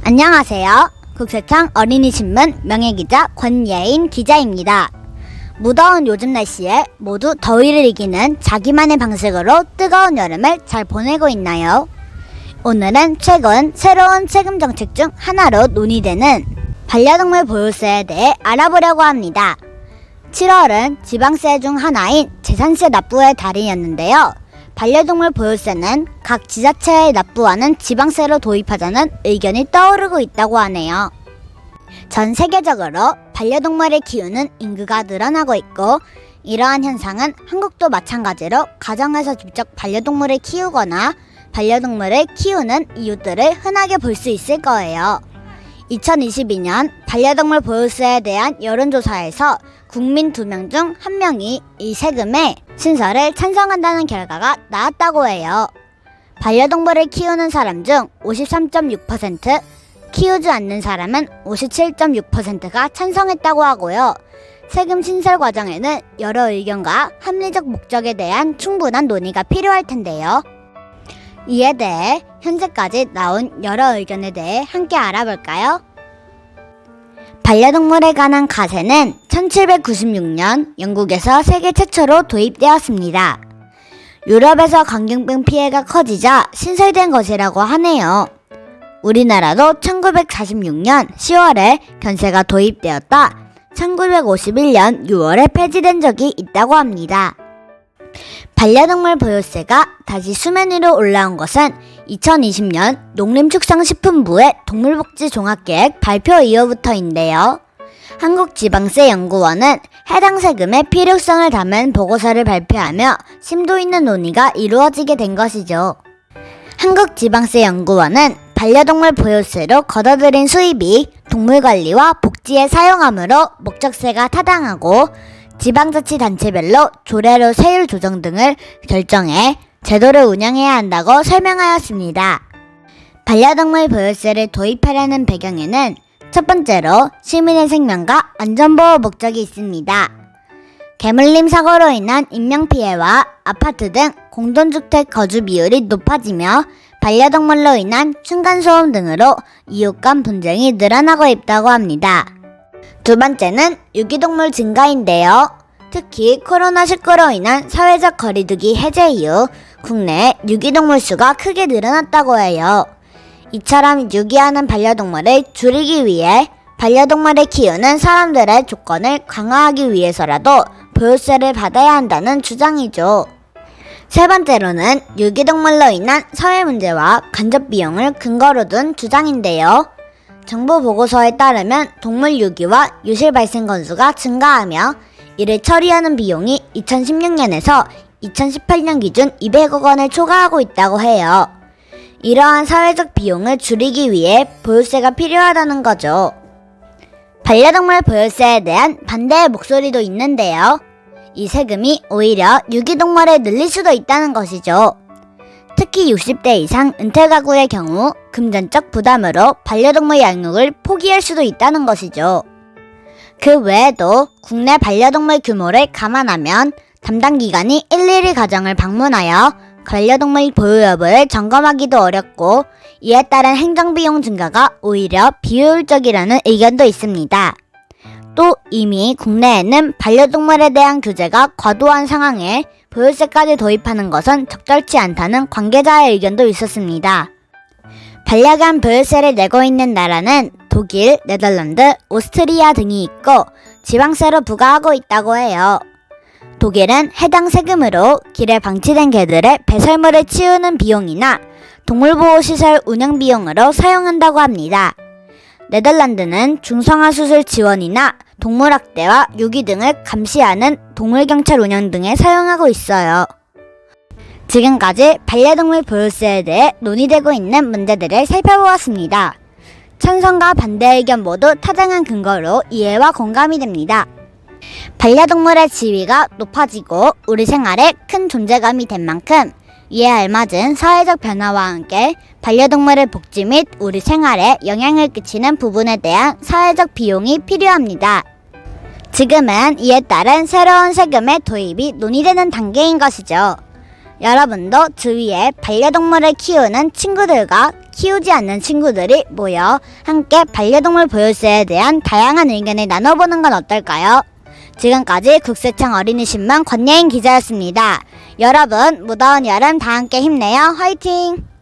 안녕하세요. 국세청 어린이신문 명예기자 권예인 기자입니다. 무더운 요즘 날씨에 모두 더위를 이기는 자기만의 방식으로 뜨거운 여름을 잘 보내고 있나요? 오늘은 최근 새로운 세금 정책 중 하나로 논의되는 반려동물 보유세에 대해 알아보려고 합니다. 7월은 지방세 중 하나인 재산세 납부의 달이었는데요. 반려동물 보유세는 각 지자체에 납부하는 지방세로 도입하자는 의견이 떠오르고 있다고 하네요. 전 세계적으로 반려동물을 키우는 인구가 늘어나고 있고, 이러한 현상은 한국도 마찬가지로 가정에서 직접 반려동물을 키우거나 반려동물을 키우는 이웃들을 흔하게 볼 수 있을 거예요. 2022년 반려동물 보유세에 대한 여론조사에서 국민 2명 중 1명이 이 세금의 신설을 찬성한다는 결과가 나왔다고 해요. 반려동물을 키우는 사람 중 53.6%, 키우지 않는 사람은 57.6%가 찬성했다고 하고요. 세금 신설 과정에는 여러 의견과 합리적 목적에 대한 충분한 논의가 필요할 텐데요. 이에 대해 현재까지 나온 여러 의견에 대해 함께 알아볼까요? 반려동물에 관한 과세는 1796년 영국에서 세계 최초로 도입되었습니다. 유럽에서 광견병 피해가 커지자 신설된 것이라고 하네요. 우리나라도 1946년 10월에 견세가 도입되었다 1951년 6월에 폐지된 적이 있다고 합니다. 반려동물 보유세가 다시 수면 위로 올라온 것은 2020년 농림축산식품부의 동물복지종합계획 발표 이후부터인데요. 한국지방세연구원은 해당 세금의 필요성을 담은 보고서를 발표하며 심도 있는 논의가 이루어지게 된 것이죠. 한국지방세연구원은 반려동물 보유세로 걷어들인 수입이 동물관리와 복지에 사용하므로 목적세가 타당하고 지방자치단체별로 조례로 세율 조정 등을 결정해 제도를 운영해야 한다고 설명하였습니다. 반려동물 보유세를 도입하려는 배경에는 첫 번째로 시민의 생명과 안전보호 목적이 있습니다. 개물림 사고로 인한 인명피해와 아파트 등 공동주택 거주 비율이 높아지며 반려동물로 인한 층간소음 등으로 이웃 간 분쟁이 늘어나고 있다고 합니다. 두 번째는 유기동물 증가인데요. 특히 코로나19로 인한 사회적 거리두기 해제 이후 국내에 유기동물 수가 크게 늘어났다고 해요. 이처럼 유기하는 반려동물을 줄이기 위해 반려동물을 키우는 사람들의 조건을 강화하기 위해서라도 보유세를 받아야 한다는 주장이죠. 세 번째로는 유기동물로 인한 사회 문제와 간접 비용을 근거로 둔 주장인데요. 정부 보고서에 따르면 동물 유기와 유실 발생 건수가 증가하며 이를 처리하는 비용이 2016년에서 2018년 기준 200억 원을 초과하고 있다고 해요. 이러한 사회적 비용을 줄이기 위해 보유세가 필요하다는 거죠. 반려동물 보유세에 대한 반대의 목소리도 있는데요. 이 세금이 오히려 유기동물을 늘릴 수도 있다는 것이죠. 특히 60대 이상 은퇴 가구의 경우 금전적 부담으로 반려동물 양육을 포기할 수도 있다는 것이죠. 그 외에도 국내 반려동물 규모를 감안하면 담당 기관이 일일이 가정을 방문하여 반려동물 보유 여부를 점검하기도 어렵고, 이에 따른 행정비용 증가가 오히려 비효율적이라는 의견도 있습니다. 또 이미 국내에는 반려동물에 대한 규제가 과도한 상황에 보유세까지 도입하는 것은 적절치 않다는 관계자의 의견도 있었습니다. 반려견 보유세를 내고 있는 나라는 독일, 네덜란드, 오스트리아 등이 있고 지방세로 부과하고 있다고 해요. 독일은 해당 세금으로 길에 방치된 개들의 배설물을 치우는 비용이나 동물보호시설 운영 비용으로 사용한다고 합니다. 네덜란드는 중성화 수술 지원이나 동물학대와 유기 등을 감시하는 동물경찰 운영 등에 사용하고 있어요. 지금까지 반려동물 보유세에 대해 논의되고 있는 문제들을 살펴보았습니다. 찬성과 반대 의견 모두 타당한 근거로 이해와 공감이 됩니다. 반려동물의 지위가 높아지고 우리 생활에 큰 존재감이 된 만큼 이에 알맞은 사회적 변화와 함께 반려동물의 복지 및 우리 생활에 영향을 끼치는 부분에 대한 사회적 비용이 필요합니다. 지금은 이에 따른 새로운 세금의 도입이 논의되는 단계인 것이죠. 여러분도 주위에 반려동물을 키우는 친구들과 키우지 않는 친구들이 모여 함께 반려동물 보혈세에 대한 다양한 의견을 나눠보는 건 어떨까요? 지금까지 국세청 어린이신문 권예인 기자였습니다. 여러분, 무더운 여름 다 함께 힘내요. 화이팅!